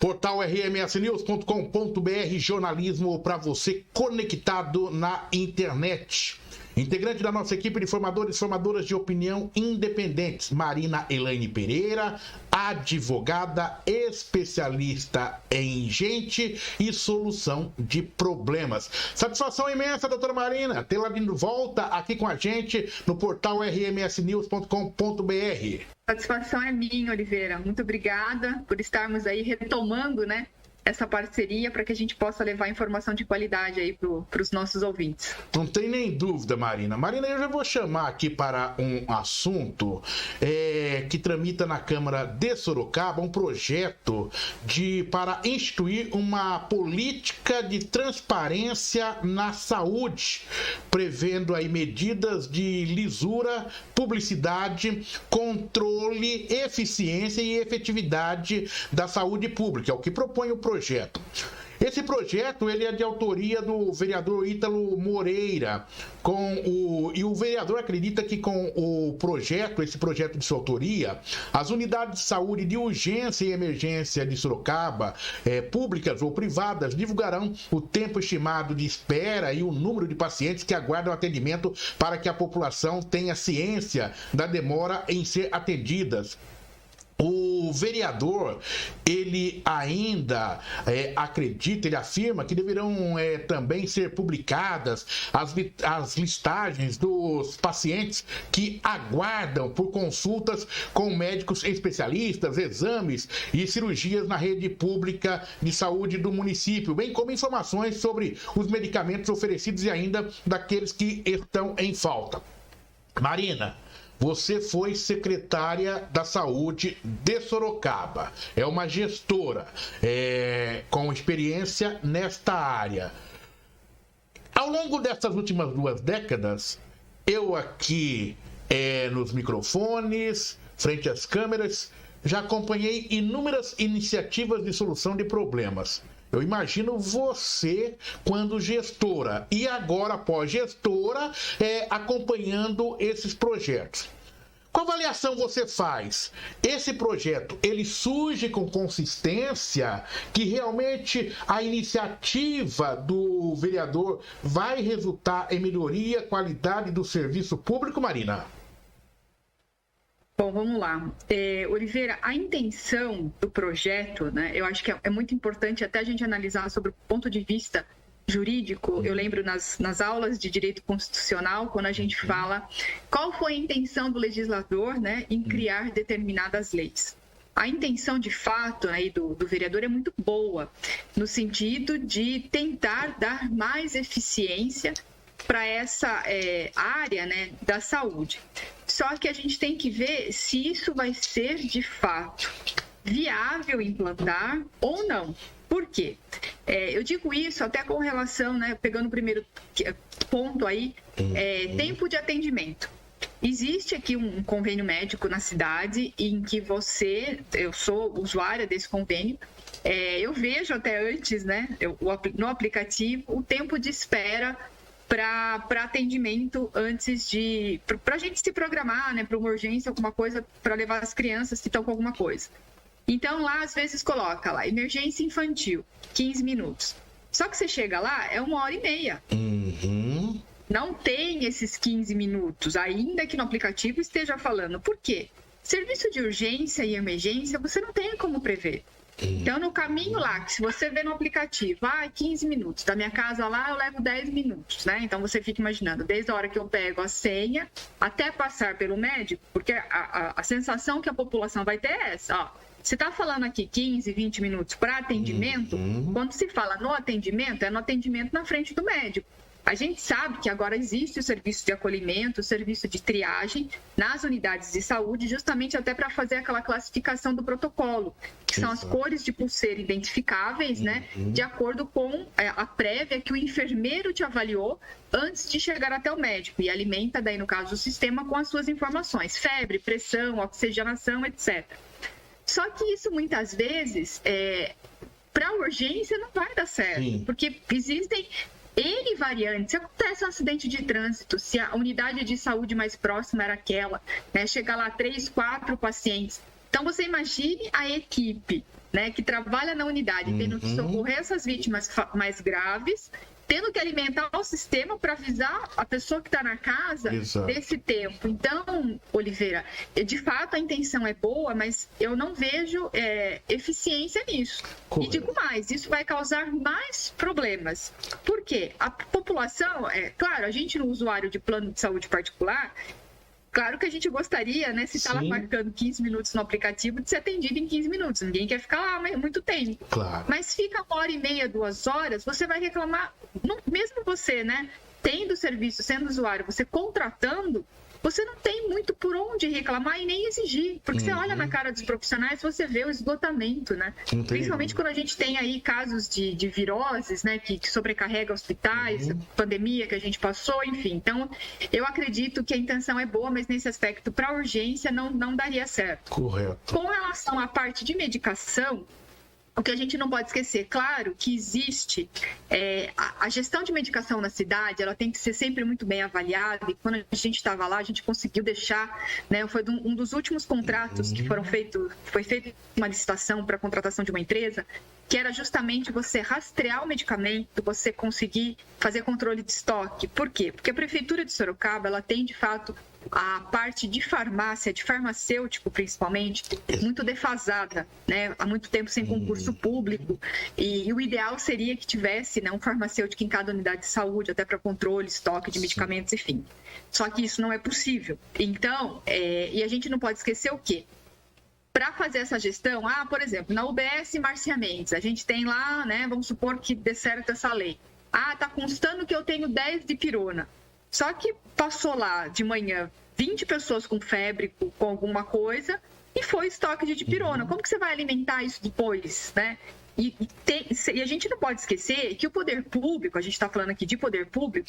Portal rmsnews.com.br, jornalismo para você conectado na internet. Integrante da nossa equipe de formadores e formadoras de opinião independentes, Marina Elaine Pereira, advogada especialista em gente e solução de problemas. Satisfação imensa, doutora Marina, tê-la de volta aqui com a gente no portal rmsnews.com.br. Satisfação é minha, Oliveira. Muito obrigada por estarmos aí retomando, essa parceria para que a gente possa levar informação de qualidade aí para os nossos ouvintes. Não tem nem dúvida, Marina. Marina, eu já vou chamar aqui para um assunto que tramita na Câmara de Sorocaba, um projeto para instituir uma política de transparência na saúde, prevendo aí medidas de lisura, publicidade, controle, eficiência e efetividade da saúde pública. É o que propõe o projeto. Esse projeto ele é de autoria do vereador Ítalo Moreira, e o vereador acredita que com esse projeto de sua autoria, as unidades de saúde de urgência e emergência de Sorocaba, públicas ou privadas, divulgarão o tempo estimado de espera e o número de pacientes que aguardam atendimento para que a população tenha ciência da demora em ser atendidas. O vereador, ele ainda acredita, ele afirma que deverão também ser publicadas as listagens dos pacientes que aguardam por consultas com médicos especialistas, exames e cirurgias na rede pública de saúde do município, bem como informações sobre os medicamentos oferecidos e ainda daqueles que estão em falta. Marina, você foi secretária da Saúde de Sorocaba, é uma gestora com experiência nesta área. Ao longo dessas últimas 2 décadas, eu aqui nos microfones, frente às câmeras, já acompanhei inúmeras iniciativas de solução de problemas. Eu imagino você quando gestora e agora pós-gestora acompanhando esses projetos. Qual avaliação você faz? Esse projeto, ele surge com consistência que realmente a iniciativa do vereador vai resultar em melhoria, qualidade do serviço público, Marina? Bom, vamos lá. Oliveira, a intenção do projeto, eu acho que é muito importante até a gente analisar sobre o ponto de vista jurídico. Eu lembro nas aulas de direito constitucional, quando a gente fala qual foi a intenção do legislador em criar determinadas leis. A intenção, de fato, do vereador é muito boa, no sentido de tentar dar mais eficiência para essa área da saúde. Só que a gente tem que ver se isso vai ser, de fato, viável implantar ou não. Por quê? Eu digo isso até com relação, pegando o primeiro ponto aí, tempo de atendimento. Existe aqui um convênio médico na cidade em que eu sou usuária desse convênio, eu vejo até antes, no aplicativo, o tempo de espera para atendimento antes para a gente se programar, para uma urgência, alguma coisa, para levar as crianças que estão com alguma coisa. Então, lá, às vezes, coloca lá, emergência infantil, 15 minutos. Só que você chega lá, é 1h30. Uhum. Não tem esses 15 minutos, ainda que no aplicativo esteja falando. Por quê? Serviço de urgência e emergência, você não tem como prever. Então, no caminho lá, que se você vê no aplicativo, 15 minutos, da minha casa lá eu levo 10 minutos, Então, você fica imaginando, desde a hora que eu pego a senha até passar pelo médico, porque a sensação que a população vai ter é essa, Você está falando aqui 15, 20 minutos para atendimento, quando se fala no atendimento, é no atendimento na frente do médico. A gente sabe que agora existe o serviço de acolhimento, o serviço de triagem nas unidades de saúde, justamente até para fazer aquela classificação do protocolo, que são as cores de pulseira identificáveis, de acordo com a prévia que o enfermeiro te avaliou antes de chegar até o médico e alimenta daí, no caso, o sistema com as suas informações, febre, pressão, oxigenação, etc. Só que isso, muitas vezes, para urgência não vai dar certo, porque existem N variantes. Se acontece um acidente de trânsito, se a unidade de saúde mais próxima era aquela, chega lá 3, 4 pacientes, Então, você imagine a equipe, né, que trabalha na unidade, tendo que socorrer essas vítimas mais graves, tendo que alimentar o sistema para avisar a pessoa que está na casa desse tempo. Então, Oliveira, de fato a intenção é boa, mas eu não vejo eficiência nisso. Correto. E digo mais, isso vai causar mais problemas. Por quê? A população, claro, a gente no usuário de plano de saúde particular, claro que a gente gostaria, né, se está lá marcando 15 minutos no aplicativo, de ser atendido em 15 minutos. Ninguém quer ficar lá muito tempo. Claro. Mas fica 1h30, 2 horas, você vai reclamar, mesmo você, né, tendo o serviço, sendo usuário, você contratando, você não tem muito por onde reclamar e nem exigir. Porque você olha na cara dos profissionais, você vê o esgotamento, né? Principalmente quando a gente tem aí casos de viroses, né? Que sobrecarrega hospitais, pandemia que a gente passou, enfim. Então, eu acredito que a intenção é boa, mas nesse aspecto, para urgência, não daria certo. Correto. Com relação à parte de medicação, o que a gente não pode esquecer, claro que existe a gestão de medicação na cidade, ela tem que ser sempre muito bem avaliada, e quando a gente estava lá, a gente conseguiu deixar, né, foi um dos últimos contratos que foi feita uma licitação para a contratação de uma empresa, que era justamente você rastrear o medicamento, você conseguir fazer controle de estoque. Por quê? Porque a Prefeitura de Sorocaba, ela tem, de fato, a parte de farmácia, de farmacêutico principalmente, muito defasada, né? Há muito tempo sem concurso público, e o ideal seria que tivesse, né, um farmacêutico em cada unidade de saúde, até para controle, estoque de medicamentos, enfim. Só que isso não é possível. Então, e a gente não pode esquecer o quê? Para fazer essa gestão, por exemplo, na UBS Márcia Mendes, a gente tem lá, né, vamos supor que dê certo essa lei. Tá constando que eu tenho 10 de pirona. Só que passou lá de manhã 20 pessoas com febre, com alguma coisa, e foi estoque de dipirona. Como que você vai alimentar isso depois, né? E a gente não pode esquecer que o poder público, a gente está falando aqui de poder público,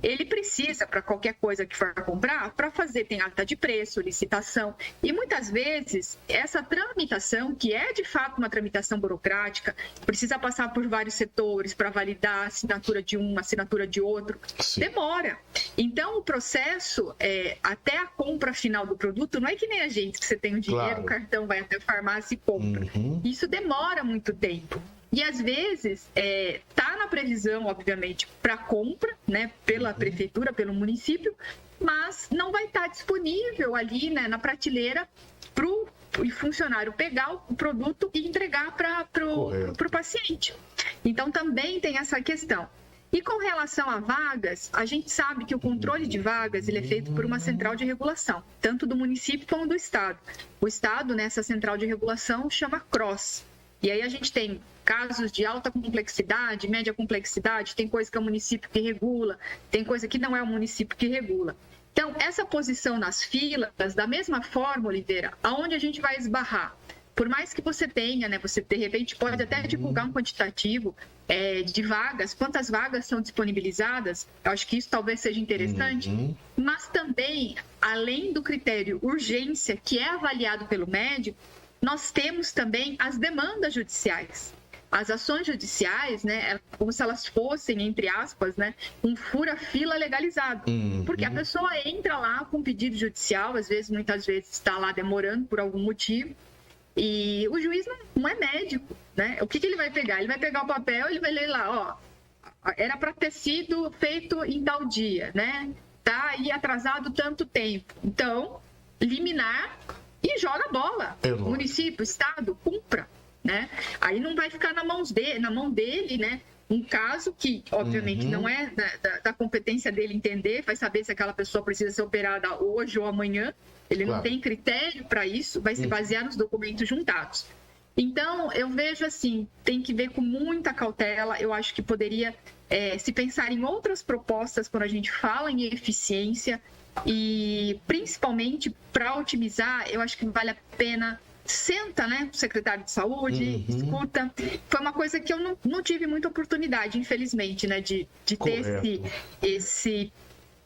ele precisa, para qualquer coisa que for comprar, para fazer, tem ata de preço, licitação. E muitas vezes, essa tramitação, que é de fato uma tramitação burocrática, precisa passar por vários setores para validar a assinatura de um, a assinatura de outro, demora. Então, o processo, até a compra final do produto, não é que nem a gente, que você tem o dinheiro, o cartão vai até a farmácia e compra. Isso demora muito tempo. E às vezes está na previsão, obviamente, para compra, né, pela prefeitura, pelo município, mas não vai estar disponível ali, né, na prateleira para o funcionário pegar o produto e entregar para o paciente. Então também tem essa questão. E com relação a vagas, a gente sabe que o controle de vagas ele é feito por uma central de regulação, tanto do município como do estado. O estado, nessa central de regulação, chama CROSS. E aí a gente tem casos de alta complexidade, média complexidade, tem coisa que é o município que regula, tem coisa que não é o município que regula. Então, essa posição nas filas, da mesma forma, Oliveira, aonde a gente vai esbarrar? Por mais que você tenha, né, você de repente pode até divulgar um quantitativo de vagas, quantas vagas são disponibilizadas, eu acho que isso talvez seja interessante, mas também, além do critério urgência, que é avaliado pelo médico, nós temos também as demandas judiciais. As ações judiciais, né, é como se elas fossem, entre aspas, né, um fura-fila legalizado. Porque a pessoa entra lá com pedido judicial, muitas vezes está lá demorando por algum motivo, e o juiz não é médico, né? O que ele vai pegar? Ele vai pegar o papel, ele vai ler lá, era para ter sido feito em tal dia, né? Tá aí atrasado tanto tempo. Então, liminar e joga a bola. Município, estado, cumpra, né? Aí não vai ficar na mão dele, né? Um caso que, obviamente, não é da competência dele entender, vai saber se aquela pessoa precisa ser operada hoje ou amanhã. Ele não tem critério para isso, vai se basear nos documentos juntados. Então, eu vejo assim, tem que ver com muita cautela. Eu acho que poderia se pensar em outras propostas quando a gente fala em eficiência e, principalmente, para otimizar, eu acho que vale a pena senta, né, o secretário de saúde, escuta. Foi uma coisa que eu não tive muita oportunidade, infelizmente, né, de ter esse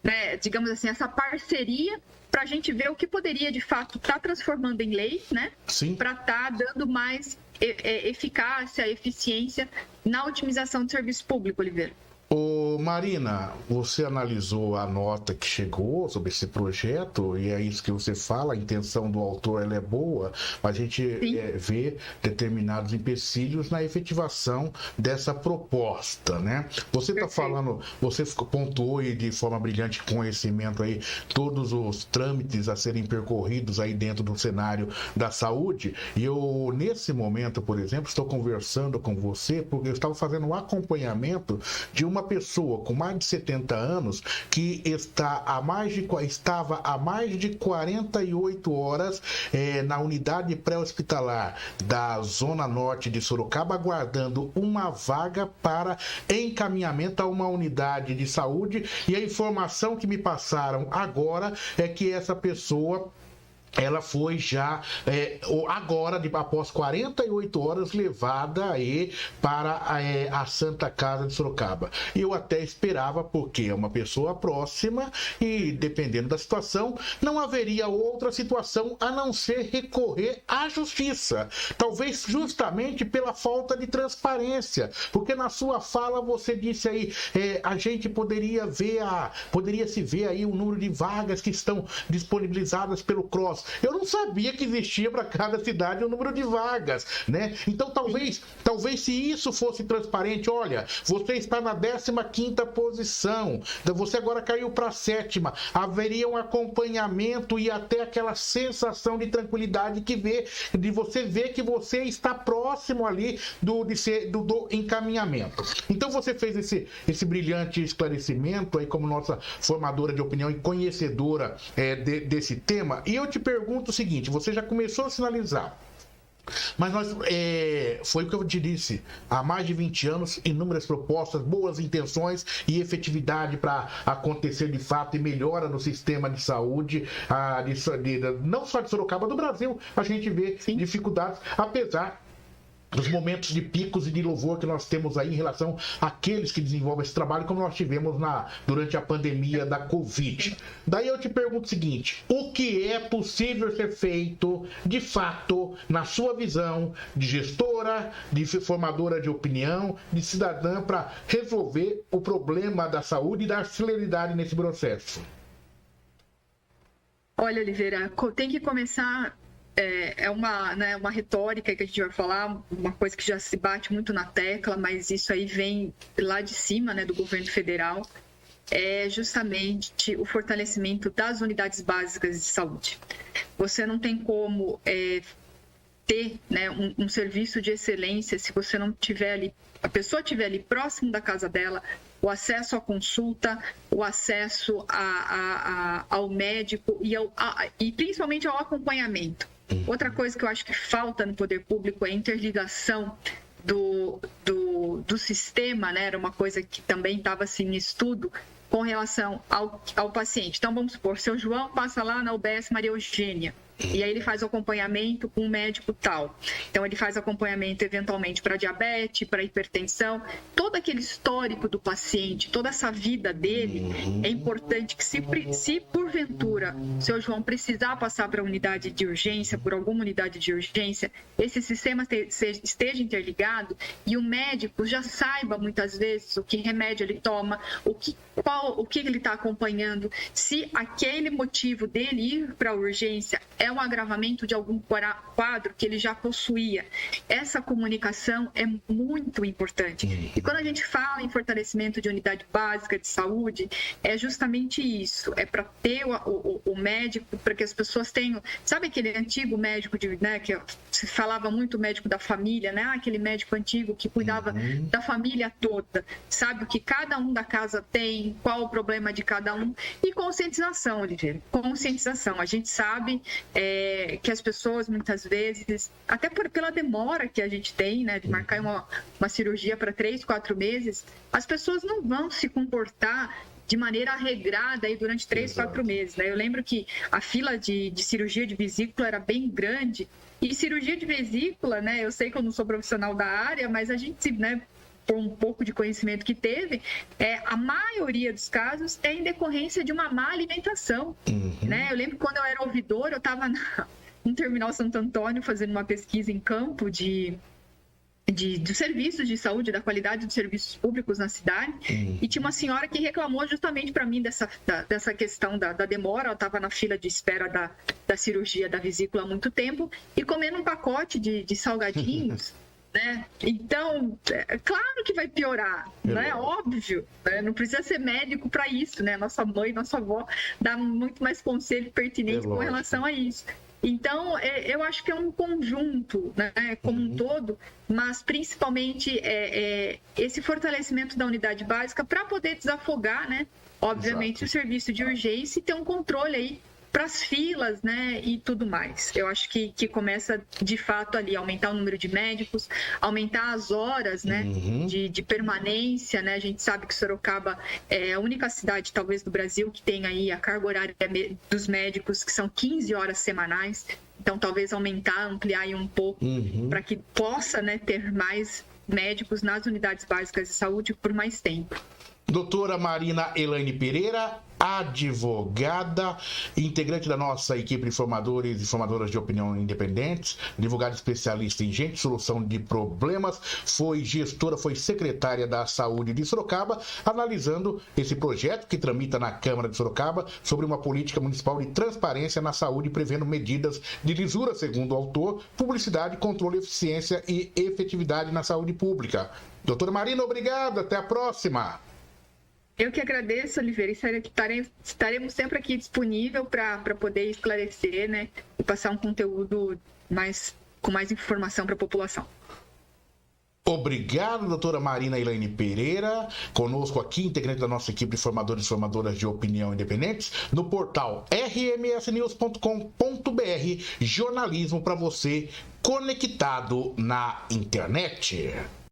né, digamos assim, essa parceria para a gente ver o que poderia, de fato, estar transformando em lei, né, para estar dando mais eficácia, eficiência na otimização do serviço público, Oliveira. Ô Marina, você analisou a nota que chegou sobre esse projeto e é isso que você fala, a intenção do autor ela é boa, mas a gente vê determinados empecilhos na efetivação dessa proposta, né? Você está falando, você pontuou aí de forma brilhante conhecimento aí todos os trâmites a serem percorridos aí dentro do cenário da saúde e eu, nesse momento, por exemplo, estou conversando com você porque eu estava fazendo um acompanhamento de uma pessoa com mais de 70 anos que estava há mais de 48 horas na unidade pré-hospitalar da Zona Norte de Sorocaba, aguardando uma vaga para encaminhamento a uma unidade de saúde. E a informação que me passaram agora é que essa pessoa ela foi já, agora, após 48 horas, levada aí para a Santa Casa de Sorocaba. Eu até esperava, porque é uma pessoa próxima e, dependendo da situação, não haveria outra situação a não ser recorrer à justiça. Talvez justamente pela falta de transparência, porque na sua fala você disse aí, a gente poderia se ver aí o número de vagas que estão disponibilizadas pelo CROSS. Eu não sabia que existia para cada cidade um número de vagas, né? Então, talvez se isso fosse transparente, olha, você está na 15ª posição, você agora caiu para a 7ª, haveria um acompanhamento e até aquela sensação de tranquilidade de você ver que você está próximo ali do encaminhamento. Então, você fez esse brilhante esclarecimento aí como nossa formadora de opinião e conhecedora desse tema, e eu te pergunto o seguinte, você já começou a sinalizar, mas foi o que eu te disse, há mais de 20 anos, inúmeras propostas, boas intenções e efetividade para acontecer de fato e melhora no sistema de saúde, não só de Sorocaba, do Brasil, a gente vê dificuldades, apesar dos momentos de picos e de louvor que nós temos aí em relação àqueles que desenvolvem esse trabalho, como nós tivemos durante a pandemia da Covid. Daí eu te pergunto o seguinte, o que é possível ser feito, de fato, na sua visão de gestora, de formadora de opinião, de cidadã, para resolver o problema da saúde e dar celeridade nesse processo? Olha, Oliveira, tem que começar... uma retórica que a gente vai falar, uma coisa que já se bate muito na tecla, mas isso aí vem lá de cima, né, do governo federal, é justamente o fortalecimento das unidades básicas de saúde. Você não tem como ter, né, um serviço de excelência se você não tiver ali, a pessoa estiver ali próximo da casa dela, o acesso à consulta, o acesso ao médico e principalmente ao acompanhamento. Outra coisa que eu acho que falta no poder público é a interligação do sistema, né? Era uma coisa que também estava assim, em estudo com relação ao paciente. Então, vamos supor, seu João passa lá na UBS Maria Eugênia, e aí ele faz o acompanhamento com um médico tal. Então, ele faz acompanhamento eventualmente para diabetes, para hipertensão. Todo aquele histórico do paciente, toda essa vida dele, é importante que se porventura o seu João precisar passar para a unidade de urgência, por alguma unidade de urgência, esse sistema esteja interligado e o médico já saiba muitas vezes o que remédio ele toma, o que ele está acompanhando, se aquele motivo dele ir para a urgência é um agravamento de algum quadro que ele já possuía. Essa comunicação é muito importante. E quando a gente fala em fortalecimento de unidade básica de saúde, é justamente isso. É para ter o médico, para que as pessoas tenham... Sabe aquele antigo médico, né, que se falava muito médico da família, né? Aquele médico antigo que cuidava da família toda. Sabe o que cada um da casa tem, qual o problema de cada um. E conscientização, Oliveira. Conscientização. A gente sabe... que as pessoas muitas vezes, até pela demora que a gente tem, né, de marcar uma cirurgia para 3, 4 meses, as pessoas não vão se comportar de maneira regrada aí durante 3, 4 meses. Né? Eu lembro que a fila de cirurgia de vesícula era bem grande, e cirurgia de vesícula, né, eu sei que eu não sou profissional da área, mas a gente, né, por um pouco de conhecimento que teve, a maioria dos casos é em decorrência de uma má alimentação. Né? Eu lembro que quando eu era ouvidora, eu estava no Terminal Santo Antônio fazendo uma pesquisa em campo de dos serviços de saúde, da qualidade dos serviços públicos na cidade, e tinha uma senhora que reclamou justamente para mim dessa questão da demora. Ela estava na fila de espera da cirurgia da vesícula há muito tempo e comendo um pacote de salgadinhos, né? Então, claro que vai piorar, né? Óbvio, né? Não precisa ser médico para isso, né? Nossa mãe, nossa avó dá muito mais conselho pertinente com relação a isso. Então, eu acho que é um conjunto, né, como um todo, mas principalmente esse fortalecimento da unidade básica para poder desafogar, né, obviamente, o serviço de urgência e ter um controle aí para as filas, né, e tudo mais. Eu acho que começa, de fato, ali, aumentar o número de médicos, aumentar as horas, né, de permanência, né. A gente sabe que Sorocaba é a única cidade, talvez, do Brasil que tem aí a carga horária dos médicos, que são 15 horas semanais. Então, talvez aumentar, ampliar aí um pouco, para que possa, né, ter mais médicos nas unidades básicas de saúde por mais tempo. Doutora Marina Elaine Pereira, advogada, integrante da nossa equipe de formadores e formadoras de opinião independentes, advogada especialista em solução de problemas, foi gestora, foi secretária da Saúde de Sorocaba, analisando esse projeto que tramita na Câmara de Sorocaba sobre uma política municipal de transparência na saúde, prevendo medidas de lisura, segundo o autor, publicidade, controle, eficiência e efetividade na saúde pública. Doutora Marina, obrigado, até a próxima. Eu que agradeço, Oliveira, estaremos sempre aqui disponível para poder esclarecer, né, e passar um conteúdo com mais informação para a população. Obrigado, doutora Marina Elaine Pereira, conosco aqui, integrante da nossa equipe de formadores e formadoras de opinião independentes, no portal rmsnews.com.br, jornalismo para você conectado na internet.